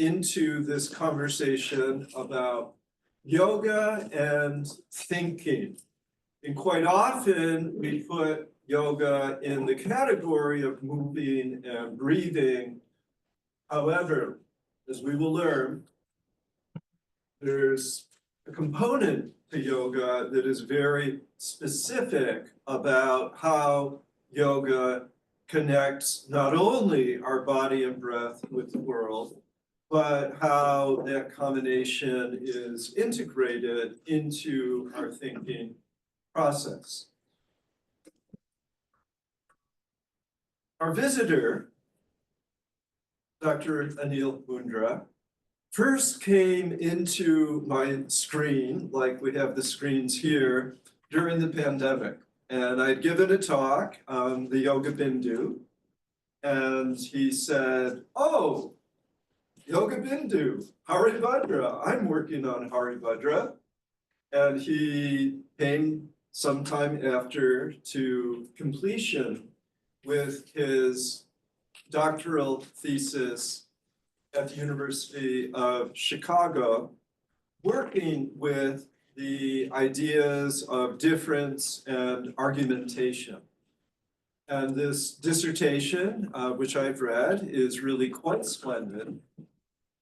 into this conversation about yoga and thinking. And quite often we put yoga in the category of moving and breathing. However, as we will learn, there's a component to yoga that is very specific about how yoga connects not only our body and breath with the world, but how that combination is integrated into our thinking process. Our visitor, Dr. Anil Mundra, first came into my screen, like we have the screens here, during the pandemic. And I'd given a talk on the Yoga Bindu, and he said, "Oh, Yoga Bindu, Haribhadra, I'm working on Haribhadra." And he came sometime after to completion with his doctoral thesis at the University of Chicago, working with the ideas of difference and argumentation. And this dissertation, which I've read, is really quite splendid.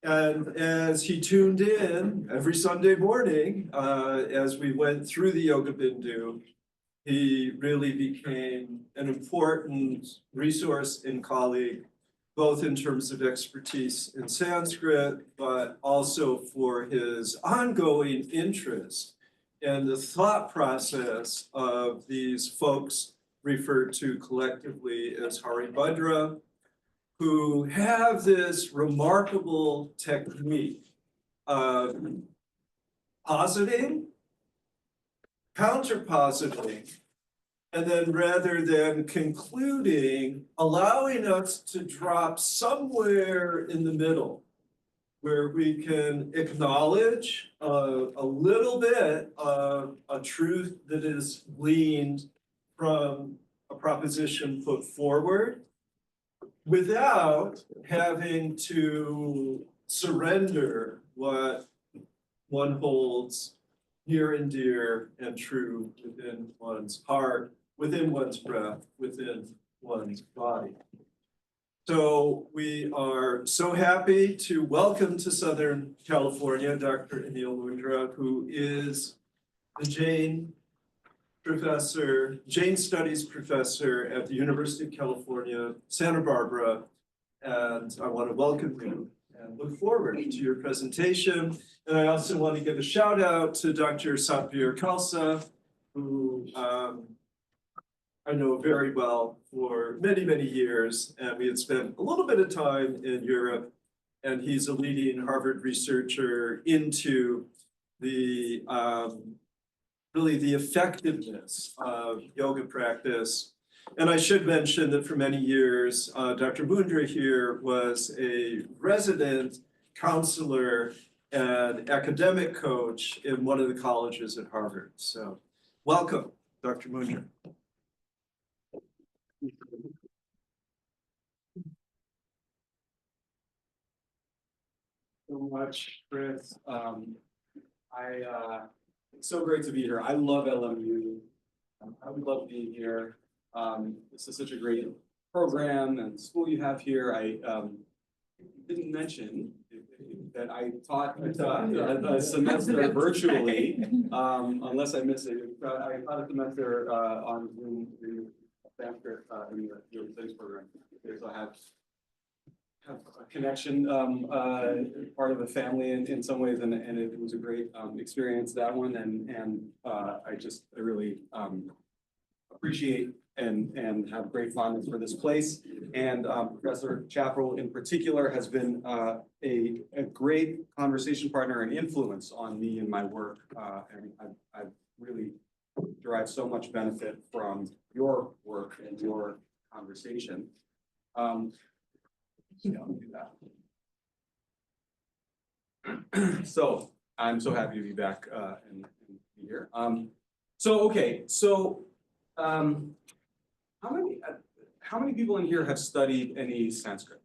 And as he tuned in every Sunday morning, as we went through the Yoga Bindu, he really became an important resource and colleague, both in terms of expertise in Sanskrit, but also for his ongoing interest in the thought process of these folks referred to collectively as Haribhadra, who have this remarkable technique of positing, counterpositing, and then rather than concluding, allowing us to drop somewhere in the middle where we can acknowledge a little bit of a truth that is gleaned from a proposition put forward without having to surrender what one holds near and dear and true within one's heart, within one's breath, within one's body. So we are so happy to welcome to Southern California Dr. Anil Mundra, who is the Jain Studies professor at the University of California, Santa Barbara. And I want to welcome you and look forward to your presentation. And I also want to give a shout out to Dr. Satvir Khalsa, who I know very well for many, many years. And we had spent a little bit of time in Europe, and he's a leading Harvard researcher into the really the effectiveness of yoga practice. And I should mention that for many years, Dr. Mundra here was a resident counselor and academic coach in one of the colleges at Harvard. So welcome, Dr. Mundra. So much, Chris. It's so great to be here. I love LMU. I would love being here. This is such a great program and school you have here. I didn't mention that I taught a semester virtually, unless I missed it. I taught a semester on Zoom in Sanskrit in the Yoga Studies program. So I have a connection, part of a family in some ways, and it was a great experience, that one, and I really appreciate and have great fondness for this place. And Professor Chappell in particular has been a great conversation partner and influence on me and my work, and I've really derived so much benefit from your work and your conversation. So I'm so happy to be back and be here. How many people in here have studied any Sanskrit?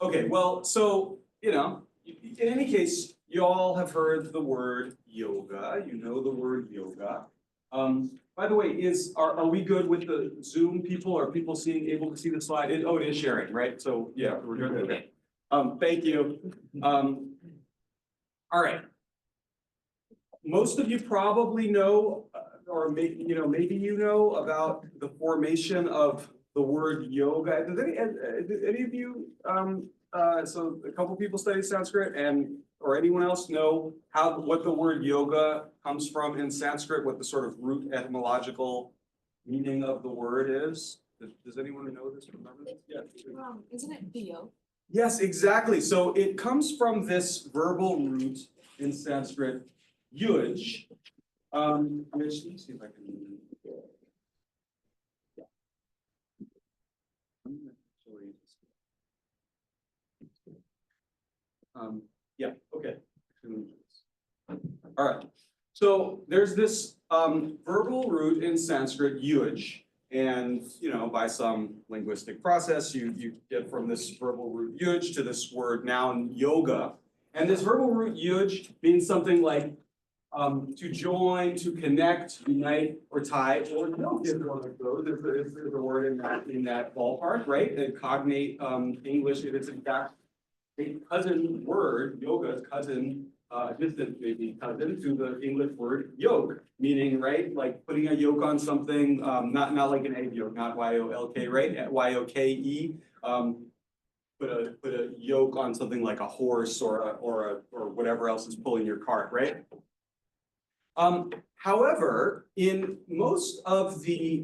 Okay, well, so, in any case, you all have heard the word yoga, you know the word yoga. By the way, are we good with the Zoom people? Are people able to see the slide? It is sharing, right? So, yeah, we're good. Okay. Thank you. All right. Most of you probably know, or maybe you know about the formation of the word yoga. Does any of you, so a couple people study Sanskrit, or anyone else know what the word yoga comes from in Sanskrit, what the sort of root etymological meaning of the word is? Does anyone know this? Remember this? Yeah. Isn't it Theo? Yes, exactly. So it comes from this verbal root in Sanskrit, yuj, which, let me see if I can. Yeah, okay. All right. So there's this verbal root in Sanskrit, yuj, and by some linguistic process, you get from this verbal root yuj to this word noun yoga. And this verbal root yuj means something like to join, to connect, unite, or tie, or no, is one of those. There's a word in that ballpark, right? And cognate English, it is in fact a cousin word. Yoga is cousin, distant maybe cousin to the English word yoke, meaning, right, like putting a yoke on something, not like an egg yolk, not Y-O-L-K, right? Y-O-K-E. Put a yoke on something like a horse or whatever else is pulling your cart, right? However, in most of the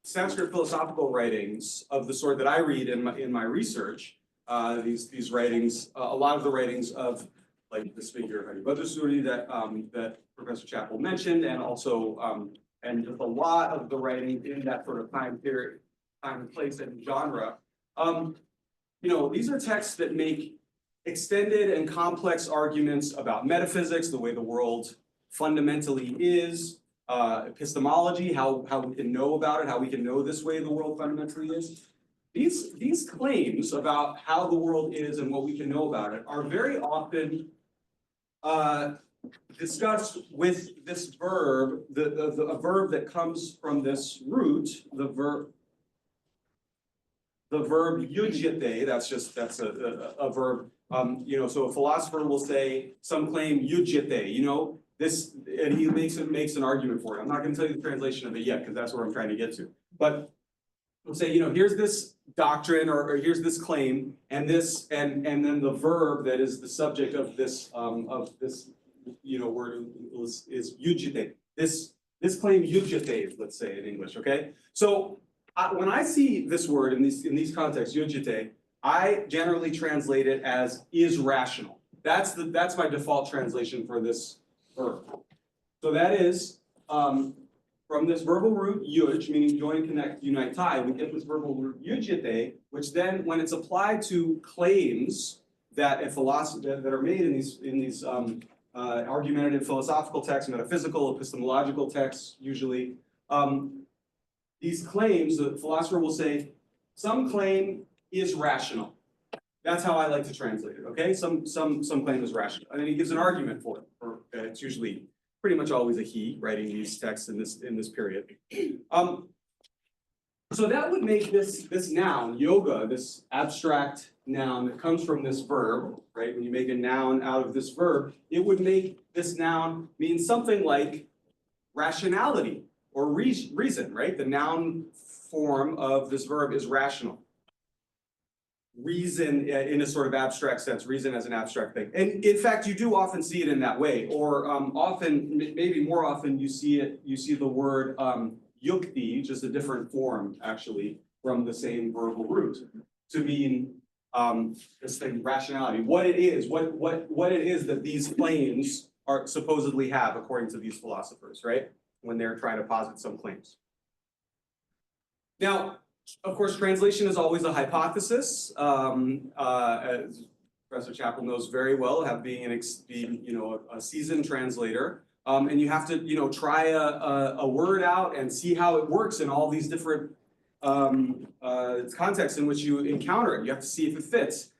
Sanskrit philosophical writings of the sort that I read in my research, these writings, a lot of the writings of like this figure Hari that Professor Chappell mentioned, and also and just a lot of the writing in that sort of time period, time, place, and genre. These are texts that make extended and complex arguments about metaphysics, the way the world fundamentally is, epistemology, how we can know about it, how we can know this way the world fundamentally is. These claims about how the world is and what we can know about it are very often discussed with this verb, a verb that comes from this root, the verb yujyate. That's a verb. So a philosopher will say some claim yujyate. This, and he makes an argument for it. I'm not going to tell you the translation of it yet because that's where I'm trying to get to. But we'll say, here's this doctrine or here's this claim, and then the verb that is the subject of this word is yujyate. This claim yujyate, let's say in English. Okay, so when I see this word in these contexts, yujyate, I generally translate it as is rational. That's my default translation for this verb. So that is from this verbal root yuj, meaning join, connect, unite, tie, we get this verbal root yujyate, which then, when it's applied to claims that are made in these argumentative philosophical texts, metaphysical, epistemological texts, usually, these claims, the philosopher will say, some claim is rational. That's how I like to translate it. Okay, some claim is rational, and then he gives an argument for it. It's usually pretty much always a he writing these texts in this period. So that would make this noun, yoga, this abstract noun that comes from this verb, right? When you make a noun out of this verb, it would make this noun mean something like rationality or reason, right? The noun form of this verb is rational. Reason in a sort of abstract sense, reason as an abstract thing. And in fact, you do often see it in that way, or often, maybe more often, you see the word yukti, just a different form, actually, from the same verbal root, to mean this thing, rationality, what it is that these claims are supposedly have, according to these philosophers, right? When they're trying to posit some claims. Now, of course, translation is always a hypothesis, as Professor Chappell knows very well, being a seasoned translator, and you have to try a word out and see how it works in all these different context in which you encounter it. You have to see if it fits.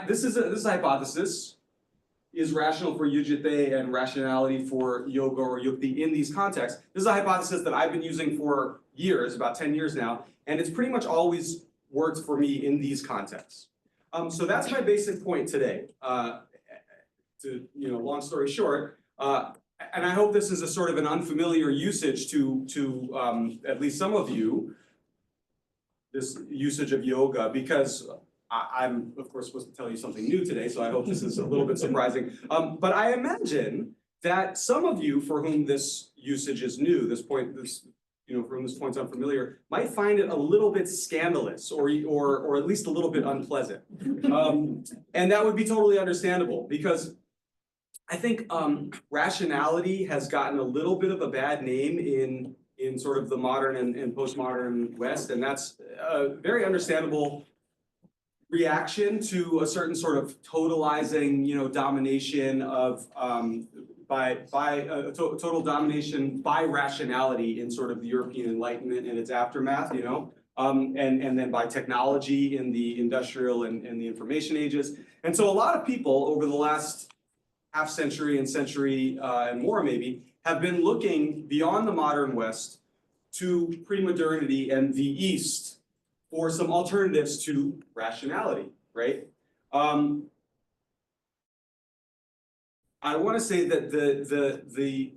This is a hypothesis. Is rational for yujite and rationality for yoga or yukti in these contexts. This is a hypothesis that I've been using for years, about 10 years now, and it's pretty much always worked for me in these contexts. So that's my basic point today. Long story short, and I hope this is a sort of an unfamiliar usage to at least some of you, this usage of yoga, because I'm, of course, supposed to tell you something new today, so I hope this is a little bit surprising. But I imagine that some of you for whom this usage is new, for whom this point's unfamiliar, might find it a little bit scandalous or at least a little bit unpleasant. And that would be totally understandable, because I think rationality has gotten a little bit of a bad name in sort of the modern and postmodern West, and that's a very understandable reaction to a certain sort of totalizing, domination of total domination by rationality in sort of the European Enlightenment and its aftermath, and then by technology in the industrial and the information ages. And so a lot of people over the last half century and century and more maybe have been looking beyond the modern West to pre-modernity and the East for some alternatives to rationality, right? I want to say that the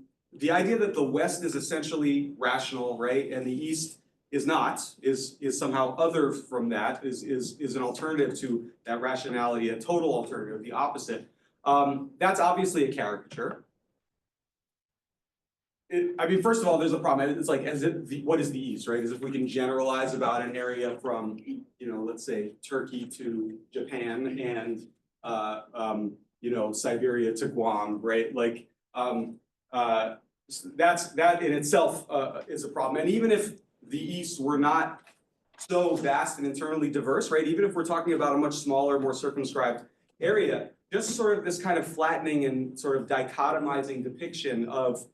idea that the West is essentially rational, right, and the East is not, is somehow other from that, is an alternative to that rationality, a total alternative, the opposite. That's obviously a caricature. First of all, there's a problem. It's like, what is the East, right? As if we can generalize about an area from, let's say Turkey to Japan and, Siberia to Guam, right? Like, that in itself is a problem. And even if the East were not so vast and internally diverse, right? Even if we're talking about a much smaller, more circumscribed area, just sort of this kind of flattening and sort of dichotomizing depiction of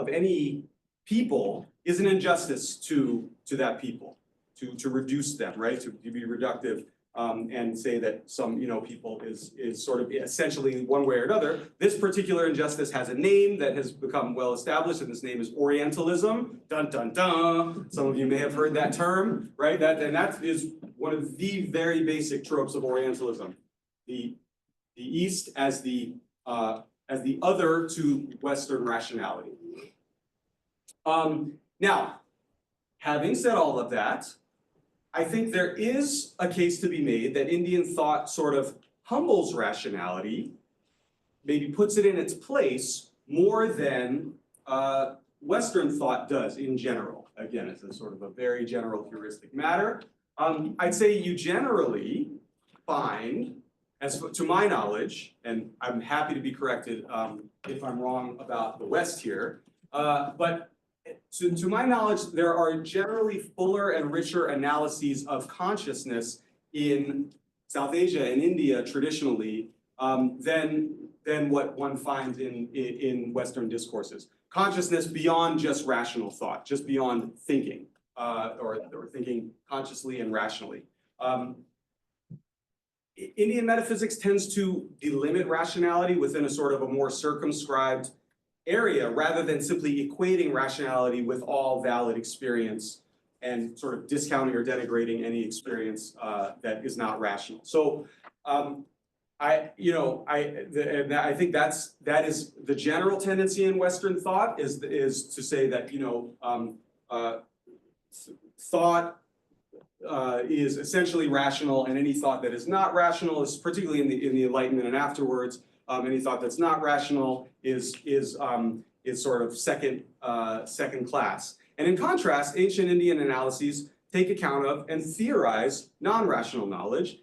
any people is an injustice to that people, to reduce them, right? To be reductive and say that some people is sort of essentially one way or another. This particular injustice has a name that has become well established, and this name is Orientalism. Dun dun dun. Some of you may have heard that term, right? That is one of the very basic tropes of Orientalism. The East as the other to Western rationality. Now, having said all of that, I think there is a case to be made that Indian thought sort of humbles rationality, maybe puts it in its place more than Western thought does in general. Again, it's a sort of a very general heuristic matter. I'd say you generally find, to my knowledge, and I'm happy to be corrected if I'm wrong about the West here, but to my knowledge, there are generally fuller and richer analyses of consciousness in South Asia and India traditionally than what one finds in Western discourses. Consciousness beyond just rational thought, just beyond thinking, or thinking consciously and rationally. Indian metaphysics tends to delimit rationality within a sort of a more circumscribed area rather than simply equating rationality with all valid experience and sort of discounting or denigrating any experience that is not rational. So I think that is the general tendency in Western thought is to say that thought is essentially rational, and any thought that is not rational is particularly in the Enlightenment and afterwards. Any thought that's not rational is sort of second class. And in contrast, ancient Indian analyses take account of and theorize non-rational knowledge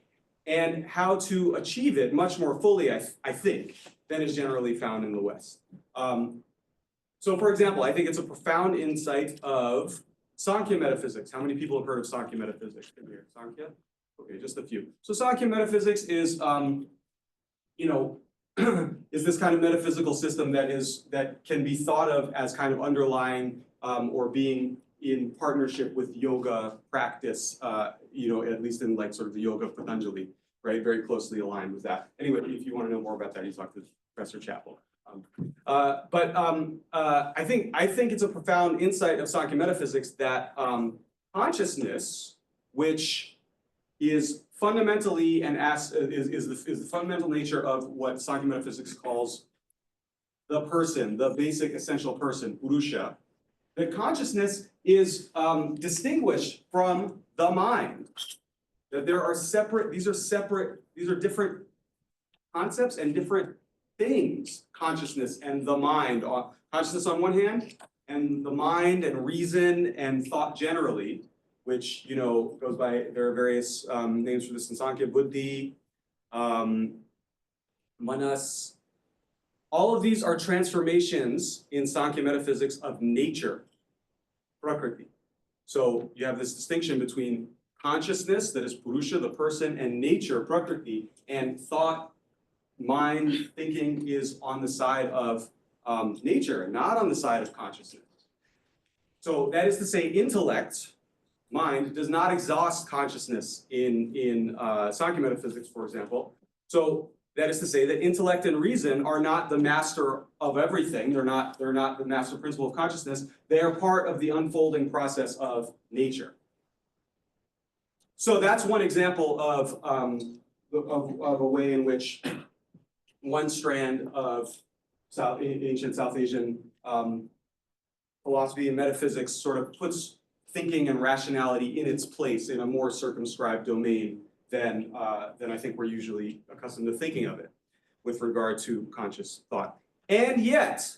and how to achieve it much more fully, I think, than is generally found in the West. So, for example, I think it's a profound insight of Sankhya metaphysics. How many people have heard of Sankhya metaphysics in here? Sankhya? Okay, just a few. So Sankhya metaphysics is, is this kind of metaphysical system that can be thought of as kind of underlying or being in partnership with yoga practice, at least in like sort of the yoga of Patanjali, right? Very closely aligned with that. Anyway, if you want to know more about that, you talk to Professor Chappell. I think it's a profound insight of Sankhya metaphysics that consciousness, which is fundamentally is the fundamental nature of what Sankhya metaphysics calls the person, the basic essential person, Purusha. That consciousness is distinguished from the mind. That there are these are different concepts and different things, consciousness and the mind. Consciousness on one hand, and the mind and reason and thought generally, which goes by, there are various names for this in Sankhya, buddhi, manas. All of these are transformations in Sankhya metaphysics of nature, prakriti. So you have this distinction between consciousness, that is Purusha, the person, and nature, prakriti, and thought, mind, thinking is on the side of nature, not on the side of consciousness. So that is to say, intellect, mind, does not exhaust consciousness in Sankhya metaphysics, for example. So that is to say that intellect and reason are not the master of everything. They're not the master principle of consciousness. They are part of the unfolding process of nature. So that's one example of a way in which one strand of ancient South Asian philosophy and metaphysics sort of puts thinking and rationality in its place in a more circumscribed domain than I think we're usually accustomed to thinking of it with regard to conscious thought. And yet,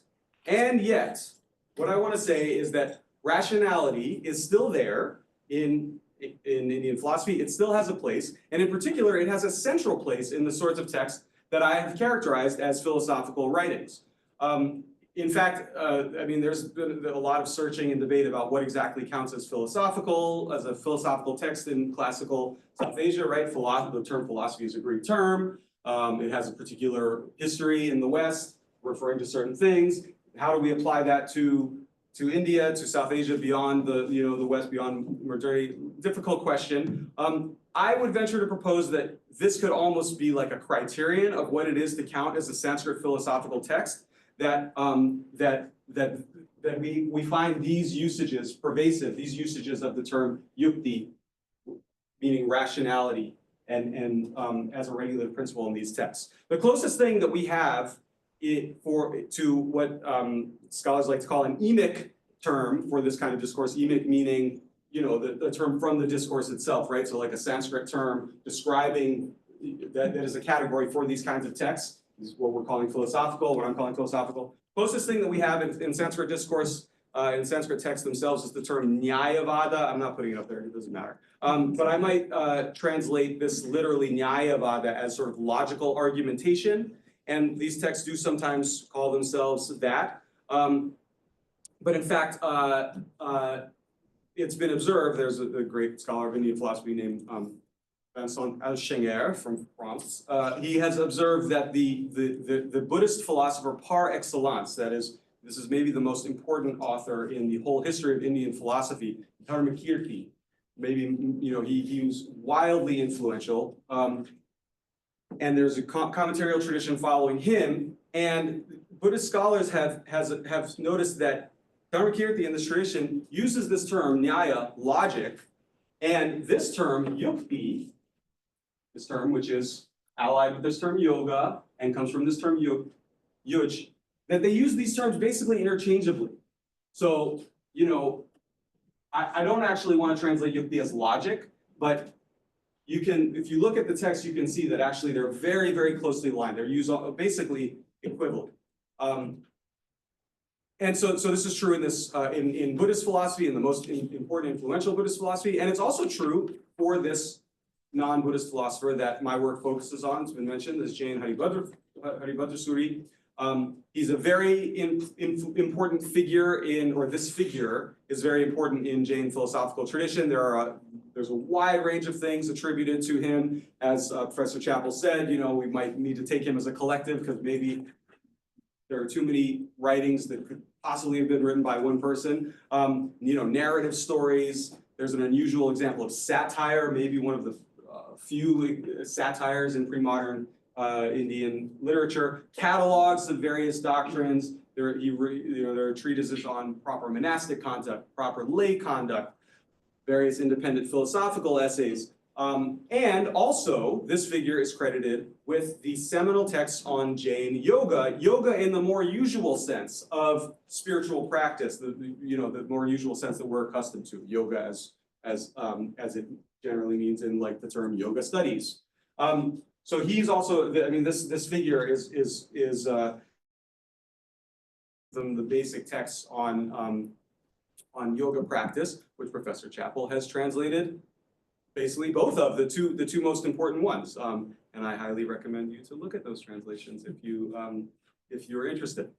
what I want to say is that rationality is still there in Indian philosophy. It still has a place, and in particular, it has a central place in the sorts of texts that I have characterized as philosophical writings. In fact, there's been a lot of searching and debate about what exactly counts as a philosophical text in classical South Asia, right? The term philosophy is a Greek term. It has a particular history in the West, referring to certain things. How do we apply that to India, to South Asia, beyond the West, beyond modernity? Difficult question. I would venture to propose that this could almost be like a criterion of what it is to count as a Sanskrit philosophical text. That we find these usages pervasive, these usages of the term yukti, meaning rationality, and as a regulative principle in these texts. The closest thing that we have to what scholars like to call an emic term for this kind of discourse, emic meaning the term from the discourse itself, right? So like a Sanskrit term describing that is a category for these kinds of texts. This is what we're calling philosophical, what I'm calling philosophical. Closest thing that we have in Sanskrit discourse, in Sanskrit texts themselves, is the term nyayavada. I'm not putting it up there, it doesn't matter. But I might translate this literally nyayavada as sort of logical argumentation. And these texts do sometimes call themselves that. But in fact, it's been observed, there's a great scholar of Indian philosophy named Vincent Alchinger from France. He has observed that the Buddhist philosopher par excellence, that is, this is maybe the most important author in the whole history of Indian philosophy, Dharmakirti. Maybe, he was wildly influential. And there's a commentarial tradition following him. And Buddhist scholars have noticed that Dharmakirti in this tradition uses this term, nyaya, logic, and this term, yukti, this term, which is allied with this term yoga and comes from this term yuj, that they use these terms basically interchangeably. So, I don't actually want to translate yukti as logic, but you can, if you look at the text, you can see that actually they're very, very closely aligned. They're used basically equivalent. And so this is true in in Buddhist philosophy, in the most important influential Buddhist philosophy, and it's also true for this non-Buddhist philosopher that my work focuses on. It's been mentioned, this Jain Haribhadra Suri. He's a very important figure this figure is very important in Jain philosophical tradition. There's a wide range of things attributed to him. As Professor Chappell said, we might need to take him as a collective because maybe there are too many writings that could possibly have been written by one person. Narrative stories. There's an unusual example of satire, maybe one of the few satires in pre-modern Indian literature. Catalogs of various doctrines. There are treatises on proper monastic conduct, proper lay conduct, various independent philosophical essays. And also, this figure is credited with the seminal texts on Jain yoga, yoga in the more usual sense of spiritual practice, the more usual sense that we're accustomed to, yoga as it generally means in like the term yoga studies. So he's also, this figure is the basic texts on yoga practice, which Professor Chappell has translated. Basically, both of the two most important ones, and I highly recommend you to look at those translations if you're interested.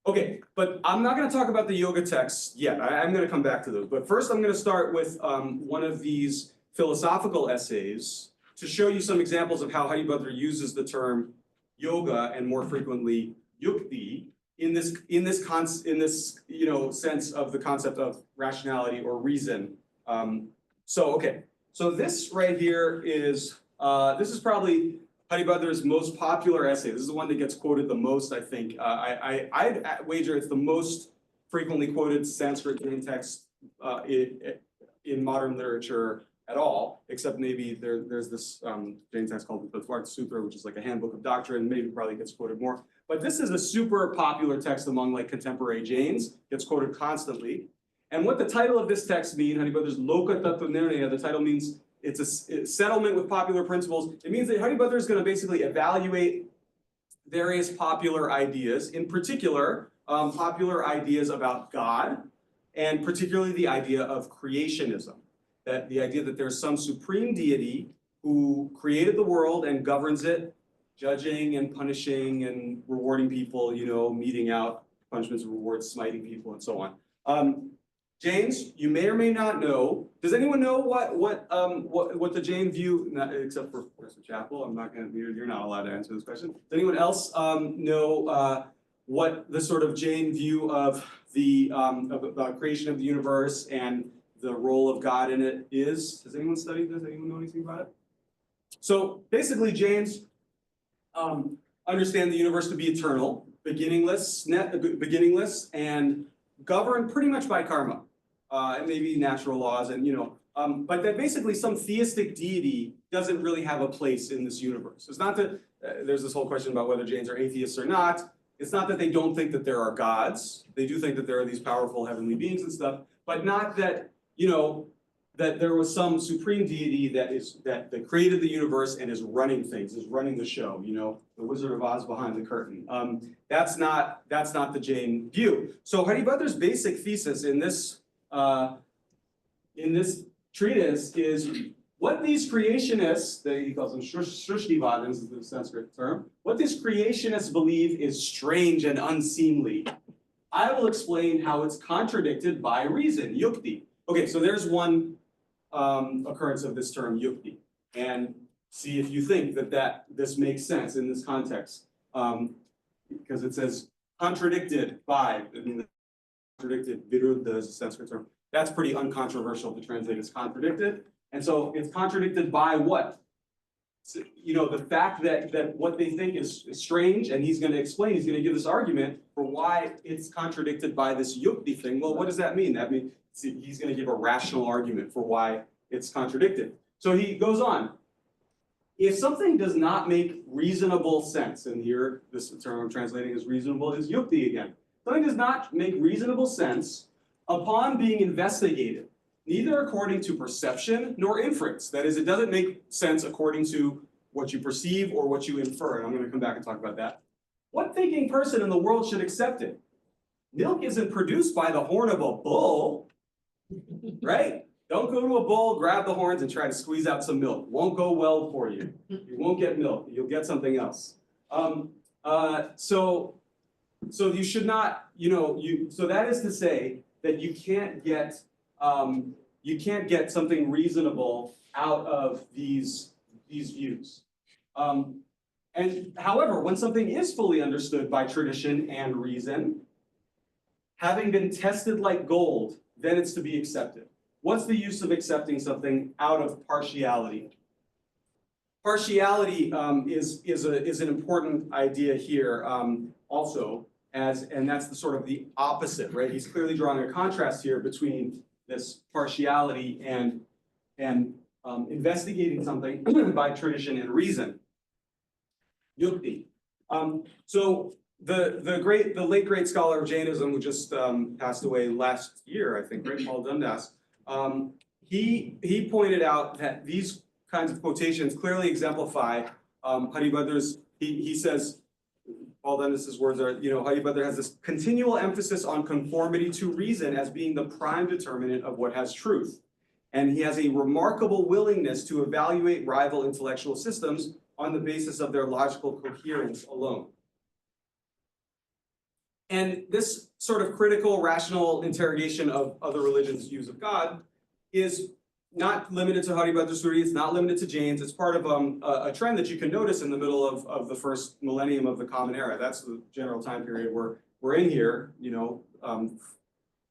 Okay, but I'm not going to talk about the yoga texts yet. I'm going to come back to those. But first, I'm going to start with one of these philosophical essays to show you some examples of how Haribhadra uses the term yoga and more frequently yukti in this sense of the concept of rationality or reason. So this right here is this is probably Haribhadra's most popular essay. This is the one that gets quoted the most, I think. I'd wager it's the most frequently quoted Sanskrit Jain text in modern literature at all, except maybe there's this Jain text called the Tattvartha Sutra, which is like a handbook of doctrine, maybe probably gets quoted more. But this is a super popular text among like contemporary Jains, gets quoted constantly. And what the title of this text means, Haribhadra's Loka Tattva Nirnaya, the title means it's a settlement with popular principles. It means that Haribhadra is going to basically evaluate various popular ideas, in particular, popular ideas about God, and particularly the idea of creationism. That the idea that there's some supreme deity who created the world and governs it, judging and punishing and rewarding people, meting out punishments and rewards, smiting people, and so on. Jains, you may or may not know. Does anyone know what the Jain view? Except for Professor Chappell, I'm not going to. You're not allowed to answer this question. Does anyone else know what the sort of Jain view of the creation of the universe and the role of God in it is? Has anyone studied this? Anyone know anything about it? So basically, Jains understand the universe to be eternal, beginningless, and governed pretty much by karma. And maybe natural laws, and but that basically some theistic deity doesn't really have a place in this universe. It's not that there's this whole question about whether Jains are atheists or not. It's not that they don't think that there are gods. They do think that there are these powerful heavenly beings and stuff, but not that that there was some supreme deity that created the universe and is running things, is running the show. The Wizard of Oz behind the curtain. That's not the Jain view. So Haribhadra's basic thesis in this treatise is what these creationists, he calls them Shrishtivadins, is the Sanskrit term, what these creationists believe is strange and unseemly. I will explain how it's contradicted by reason, yukti. Okay, so there's one occurrence of this term, yukti, and see if you think that this makes sense in this context, because it says contradicted by, contradicted, viruddha is a Sanskrit term. That's pretty uncontroversial to translate as contradicted. And so it's contradicted by what? So, the fact that what they think is strange, and he's going to explain, he's going to give this argument for why it's contradicted by this yukti thing. Well, what does that mean? That means he's going to give a rational argument for why it's contradicted. So he goes on. If something does not make reasonable sense, and here this term I'm translating as reasonable is yukti again. Something does not make reasonable sense upon being investigated, neither according to perception nor inference. That is, it doesn't make sense according to what you perceive or what you infer, and I'm going to come back and talk about that. What thinking person in the world should accept it? Milk isn't produced by the horn of a bull, right? Don't go to a bull, grab the horns, and try to squeeze out some milk. Won't go well for you. You won't get milk. You'll get something else. So you should not, so that is to say that you can't get something reasonable out of these views. And however, when something is fully understood by tradition and reason, having been tested like gold, then it's to be accepted. What's the use of accepting something out of partiality? Partiality is an important idea here also, and that's the sort of the opposite, right? He's clearly drawing a contrast here between this partiality and investigating something by tradition and reason. Yukti. So the late great scholar of Jainism who just passed away last year, I think, right, Paul Dundas, he pointed out that these kinds of quotations clearly exemplify Haribhadra's, he says, Paul Dundas's words are, Haribhadra has this continual emphasis on conformity to reason as being the prime determinant of what has truth. And he has a remarkable willingness to evaluate rival intellectual systems on the basis of their logical coherence alone. And this sort of critical, rational interrogation of other religions' views of God is not limited to Haribhadra Suri, it's not limited to Jains, it's part of a trend that you can notice in the middle of the first millennium of the Common Era. That's the general time period we're in here,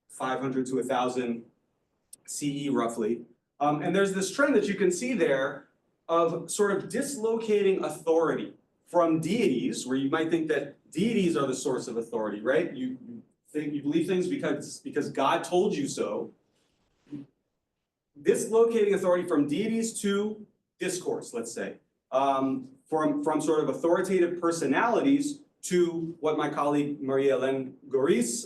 500 to 1000 CE roughly. And there's this trend that you can see there of sort of dislocating authority from deities, where you might think that deities are the source of authority, right? You believe things because God told you so. Dislocating authority from deities to discourse, let's say, from sort of authoritative personalities to what my colleague Marie-Hélène Goris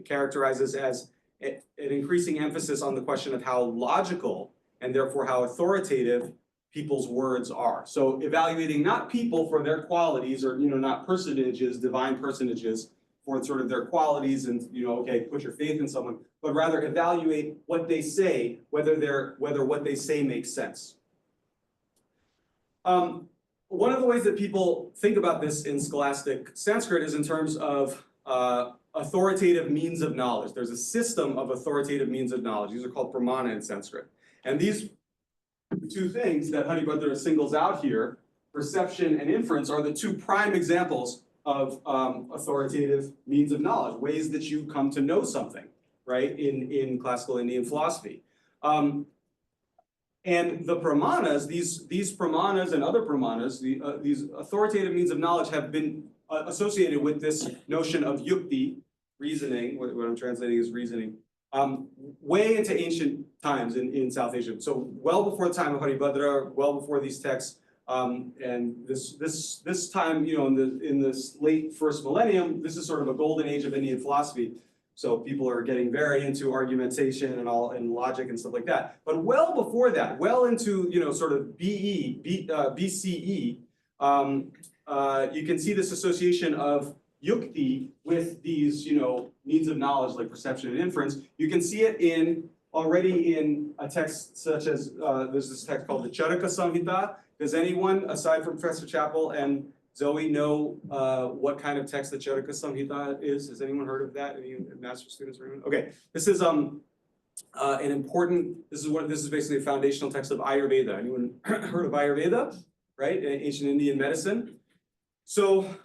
characterizes as an increasing emphasis on the question of how logical and therefore how authoritative people's words are. So evaluating not people for their qualities, or not personages, divine personages, for sort of their qualities and okay, put your faith in someone, but rather evaluate what they say, whether what they say makes sense. One of the ways that people think about this in scholastic Sanskrit is in terms of authoritative means of knowledge. There's a system of authoritative means of knowledge. These are called pramana in Sanskrit. And these two things that Haribhadra singles out here, perception and inference, are the two prime examples of authoritative means of knowledge, ways that you come to know something, right, in classical Indian philosophy. And the pramanas, these pramanas and other pramanas, these authoritative means of knowledge have been associated with this notion of yukti, reasoning, what I'm translating as reasoning, way into ancient times in South Asia. So well before the time of Haribhadra, well before these texts, and this time, in this late first millennium, this is sort of a golden age of Indian philosophy. So people are getting very into argumentation and logic and stuff like that. But well before that, well into sort of BCE, you can see this association of yukti with these means of knowledge like perception and inference. You can see it already in a text such as there's this text called the Charaka Samhita. Does anyone, aside from Professor Chappell and Zoe, know what kind of text the Charaka Samhita is? Has anyone heard of that? Any master's students? Okay, this is an important. This is basically a foundational text of Ayurveda. Anyone heard of Ayurveda? Right, ancient Indian medicine. So,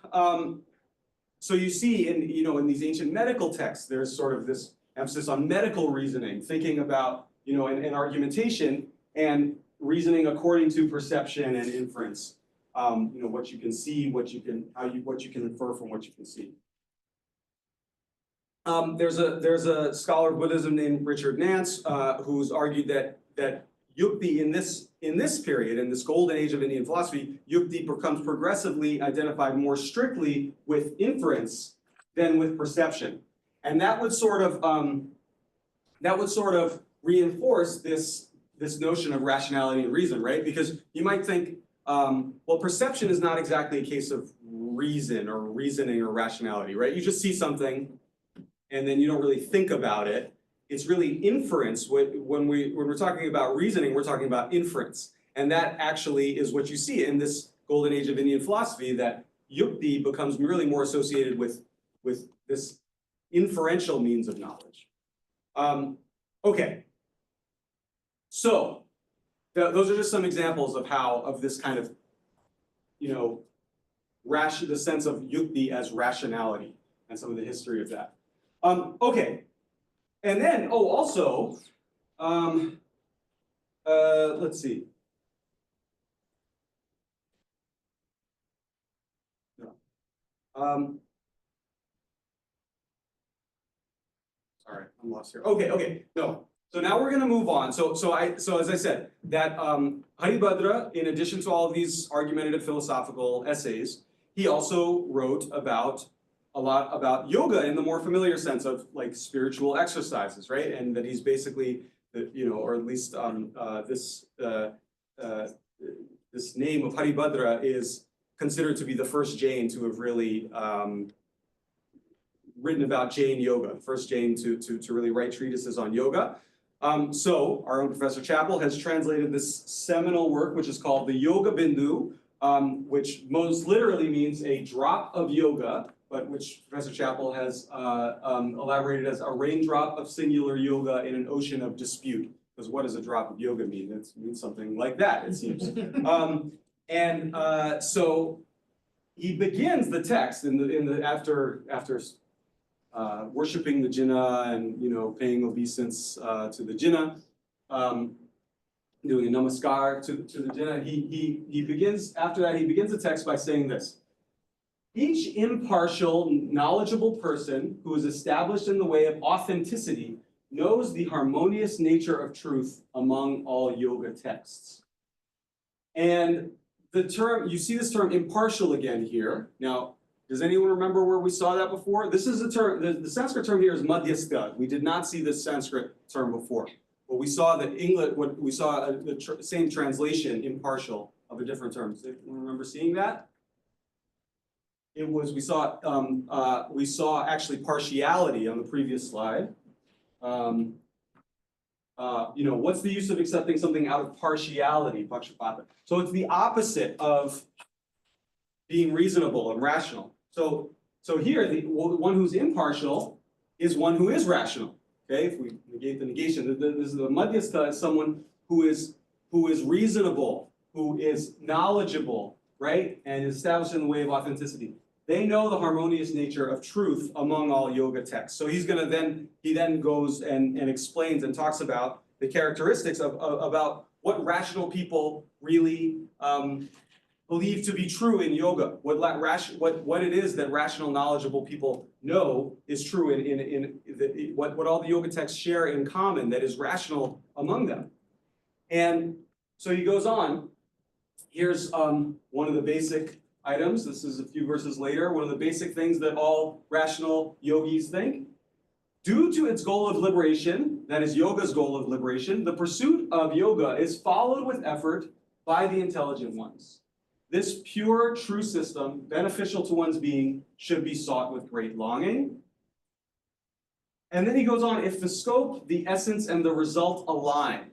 so you see in these ancient medical texts, there's sort of this emphasis on medical reasoning, thinking about and argumentation and reasoning according to perception and inference. What you can see, what you can infer from what you can see. There's a scholar of Buddhism named Richard Nance who's argued that yukti in this period, in this golden age of Indian philosophy, yukti becomes progressively identified more strictly with inference than with perception, and that would sort of reinforce this notion of rationality and reason, right? Because you might think, well, perception is not exactly a case of reason or reasoning or rationality, right? You just see something and then you don't really think about it. It's really inference. When we're talking about reasoning, we're talking about inference. And that actually is what you see in this golden age of Indian philosophy, that yukti becomes really more associated with this inferential means of knowledge. Okay. So those are just some examples of this kind of, the sense of yukti as rationality. and some of the history of that. Okay, and then, oh, also, let's see. Sorry, I'm lost here. Okay, no. So now we're going to move on. So as I said, that Haribhadra, in addition to all of these argumentative philosophical essays, he also wrote about a lot about yoga in the more familiar sense of like spiritual exercises, right? And that he's basically, or at least this name of Haribhadra is considered to be the first Jain to have really written about Jain yoga, first Jain to really write treatises on yoga. So our own Professor Chappell has translated this seminal work, which is called the Yoga Bindu, which most literally means a drop of yoga, but which Professor Chappell has elaborated as a raindrop of singular yoga in an ocean of dispute. Because what does a drop of yoga mean? It means something like that, it seems. So he begins the text after worshiping the Jinnah and paying obeisance to the Jinnah, doing a namaskar to the Jinnah. He begins the text by saying this: each impartial, knowledgeable person who is established in the way of authenticity knows the harmonious nature of truth among all yoga texts. And the term, you see this term impartial again here. Now, does anyone remember where we saw that before? This is a term, the Sanskrit term here is madhyastha. We did not see this Sanskrit term before. But we saw that the same translation, impartial, of a different term. Does anyone remember seeing that? We saw actually partiality on the previous slide. What's the use of accepting something out of partiality, pakshapata? So it's the opposite of being reasonable and rational. So here, the one who's impartial is one who is rational. Okay, if we negate the negation, the madhyastha is someone who is reasonable, who is knowledgeable, right, and is established in the way of authenticity. They know the harmonious nature of truth among all yoga texts. So he then goes and explains and talks about the characteristics about what rational people really believe to be true in yoga. What it is that rational, knowledgeable people know is true in what all the yoga texts share in common that is rational among them. And so he goes on. Here's one of the basic items. This is a few verses later. One of the basic things that all rational yogis think. Due to its goal of liberation, that is yoga's goal of liberation, the pursuit of yoga is followed with effort by the intelligent ones. This pure, true system, beneficial to one's being, should be sought with great longing. And then he goes on, if the scope, the essence, and the result align,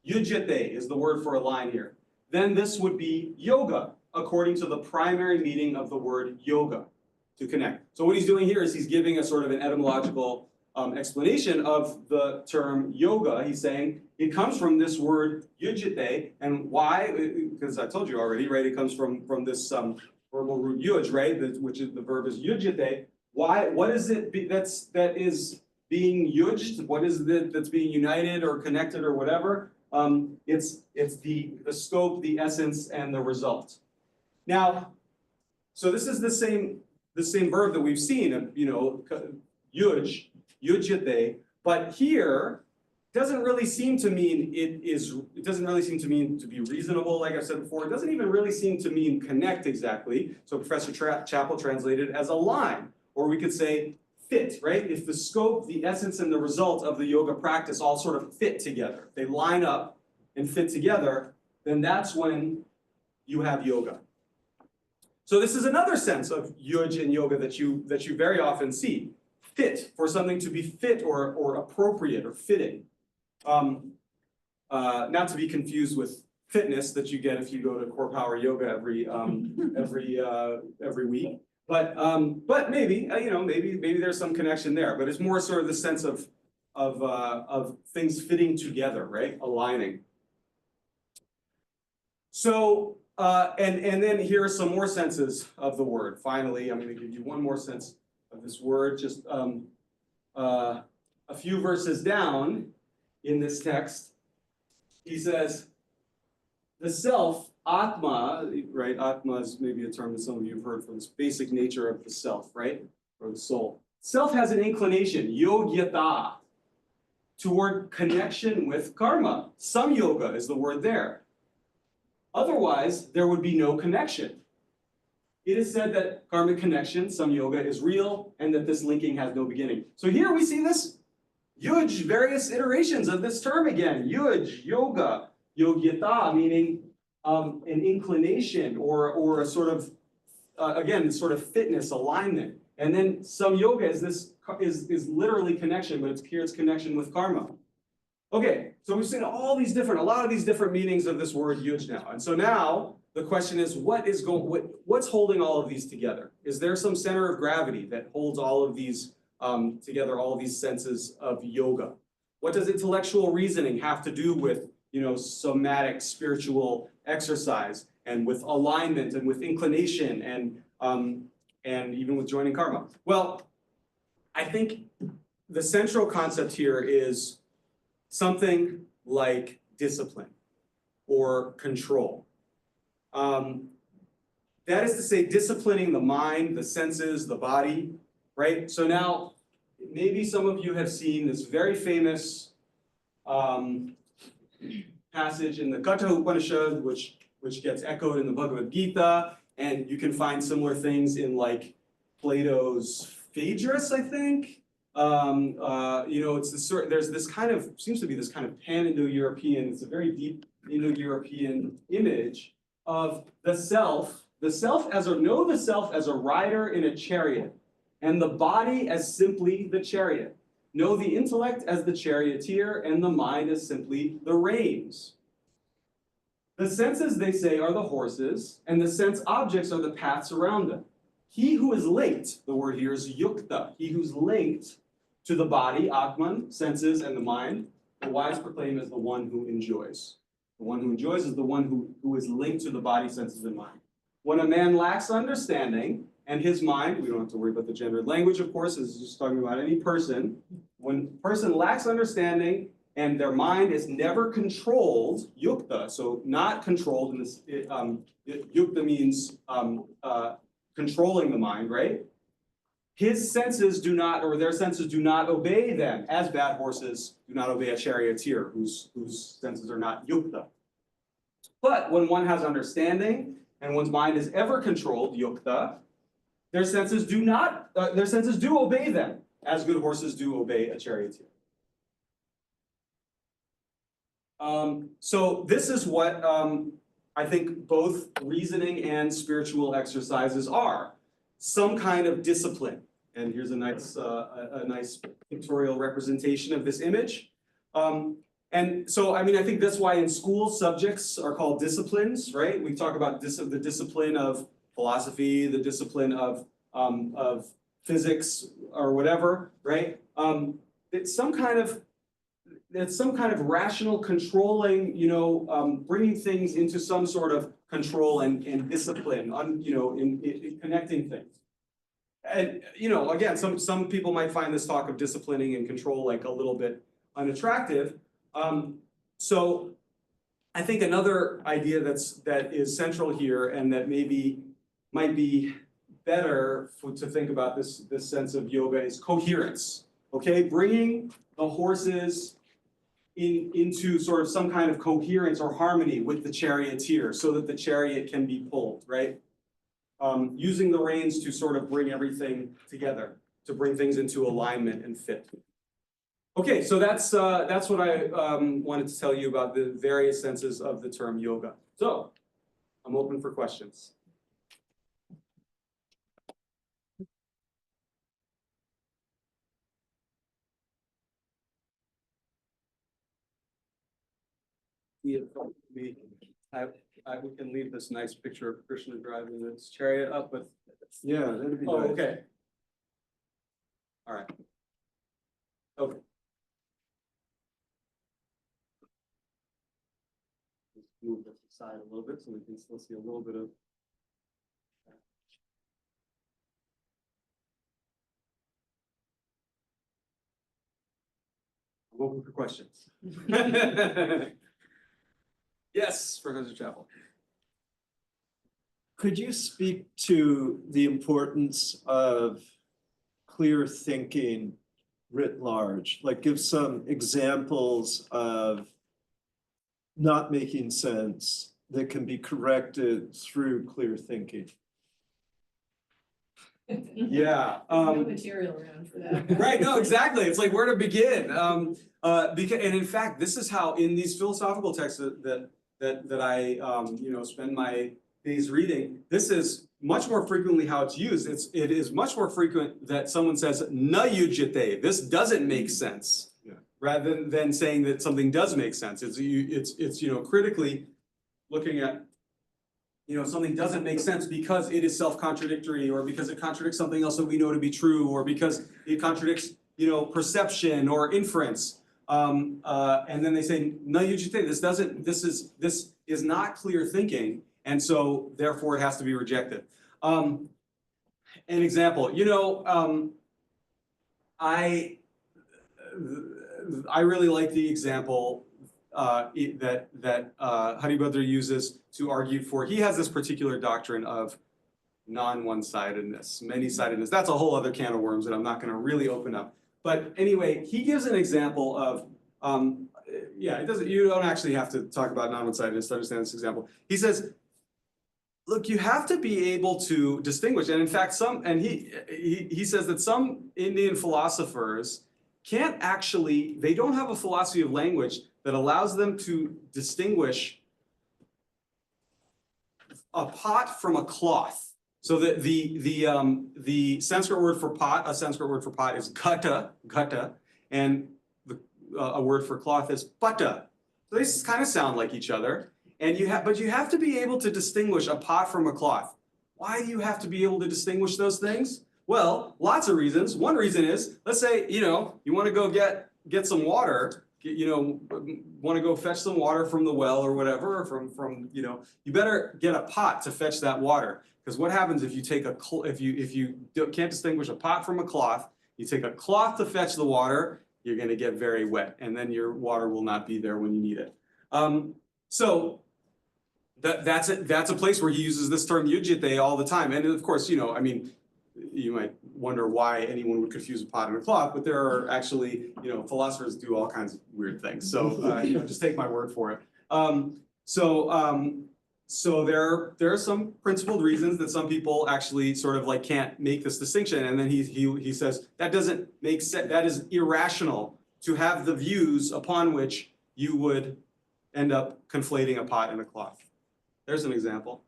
yujyate is the word for align here, then this would be yoga, according to the primary meaning of the word yoga, to connect. So what he's doing here is he's giving a sort of an etymological explanation of the term yoga. He's saying it comes from this word yujyate, and why? Because I told you already, right? It comes from this verbal root yuj, right? Which is the verb is yujyate. Why? What is it that is being yujed? What is it that's being united or connected or whatever? It's the scope, the essence, and the result. Now, so this is the same verb that we've seen, yujyate, but here it doesn't really seem to mean it doesn't really seem to mean to be reasonable, like I said before. It doesn't even really seem to mean connect exactly. So Professor Chappell translated it as align, or we could say fit, right? If the scope, the essence, and the result of the yoga practice all sort of fit together, they line up and fit together, then that's when you have yoga. So this is another sense of yuj in yoga that you very often see. Fit, for something to be fit or appropriate or fitting. Not to be confused with fitness that you get if you go to Core Power Yoga every week. But maybe maybe there's some connection there. But it's more sort of the sense of things fitting together, right? Aligning. So and then here are some more senses of the word. Finally, I'm going to give you one more sense of this word, just a few verses down in this text. He says, the self, Atma, right? Atma is maybe a term that some of you have heard from this basic nature of the self, right? Or the soul. Self has an inclination, yogyata, toward connection with karma. Some yoga is the word there. Otherwise, there would be no connection. It is said that karmic connection, some yoga, is real, and that this linking has no beginning. So here we see this yuj, various iterations of this term again. Yuj, yoga, yogyata, meaning an inclination or a sort of, again, sort of fitness, alignment. And then some yoga is literally connection, but here it's connection with karma. Okay, so we've seen a lot of these different meanings of this word yuj now. And so now the question is, what's holding all of these together? Is there some center of gravity that holds all of these together, all of these senses of yoga? What does intellectual reasoning have to do with, somatic spiritual exercise and with alignment and with inclination and even with joining karma? Well, I think the central concept here is something like discipline or control. That is to say, disciplining the mind, the senses, the body, right? So now, maybe some of you have seen this very famous passage in the Katha Upanishad, which gets echoed in the Bhagavad Gita, and you can find similar things in like Plato's Phaedrus, I think. It's this there's this kind of, seems to be this kind of pan-Indo-European, it's a very deep Indo-European image of the self the self as a rider in a chariot, and the body as simply the chariot. Know the intellect as the charioteer, and the mind as simply the reins. The senses, they say, are the horses, and the sense objects are the paths around them. He who is linked, the word here is yukta, he who's linked to the body, Atman, senses, and the mind, the wise proclaim as the one who enjoys. The one who enjoys is the one who is linked to the body, senses, and mind. When a man lacks understanding, and his mind, we don't have to worry about the gendered language, of course, this is just talking about any person. When a person lacks understanding and their mind is never controlled, yukta, so not controlled in this, yukta means controlling the mind, right? His senses do not, or their senses do not obey them, as bad horses do not obey a charioteer whose senses are not yukta. But when one has understanding and one's mind is ever controlled, yukta, their senses do obey them, as good horses do obey a charioteer. So this is what I think both reasoning and spiritual exercises are. Some kind of discipline. And here's a nice pictorial representation of this image. And so, I mean, I think that's why in school subjects are called disciplines, right? We talk about the discipline of philosophy, the discipline of physics or whatever, right? It's some kind of rational controlling, bringing things into some sort of control and discipline, in connecting things. And, again, some people might find this talk of disciplining and control like a little bit unattractive. So I think another idea that is central here and that might be better to think about this sense of yoga is coherence, okay? Bringing the horses into sort of some kind of coherence or harmony with the charioteer so that the chariot can be pulled, right? Using the reins to sort of bring everything together, to bring things into alignment and fit. Okay, so that's what I wanted to tell you about the various senses of the term yoga. So, I'm open for questions. We can leave this nice picture of Krishna driving his chariot up, but Yeah, that'd be oh, nice. okay. All right. Okay. Let's move this aside a little bit so we can still see a little bit of. open for questions. Yes, Professor Chappell. Could you speak to the importance of clear thinking writ large? Like give some examples of not making sense that can be corrected through clear thinking. Yeah. No material around for that. Right, no, exactly. It's like where to begin. Because, and in fact, this is how in these philosophical texts that I spend my days reading, this is much more frequently how it's used. It is much more frequent that someone says na yujite, this doesn't make sense. Yeah. Rather than saying that something does make sense. It's critically looking at something doesn't make sense because it is self-contradictory, or because it contradicts something else that we know to be true, or because it contradicts, perception or inference. And then they say, no, this is not clear thinking, and so therefore it has to be rejected. An example, I really like the example that Haribhadra uses to argue for. He has this particular doctrine of non-one-sidedness, many-sidedness. That's a whole other can of worms that I'm not going to really open up. But anyway, he gives an example of, you don't actually have to talk about non-one-sidedness to understand this example. He says, look, you have to be able to distinguish, and in fact, he says that some Indian philosophers they don't have a philosophy of language that allows them to distinguish a pot from a cloth. So that the Sanskrit word for pot, is ghata, and a word for cloth is pata. So they kind of sound like each other, but you have to be able to distinguish a pot from a cloth. Why do you have to be able to distinguish those things? Well, lots of reasons. One reason is, let's say, you want to go get some water, want to go fetch some water from the well or whatever, or you better get a pot to fetch that water. Because what happens if you can't distinguish a pot from a cloth, you take a cloth to fetch the water, you're going to get very wet, and then your water will not be there when you need it. So that's a place where he uses this term yujite all the time. And of course, you might wonder why anyone would confuse a pot and a cloth, but there are actually, philosophers do all kinds of weird things. So, just take my word for it. So there are some principled reasons that some people actually sort of like can't make this distinction. And then he says that doesn't make sense. That is irrational to have the views upon which you would end up conflating a pot and a cloth. There's an example.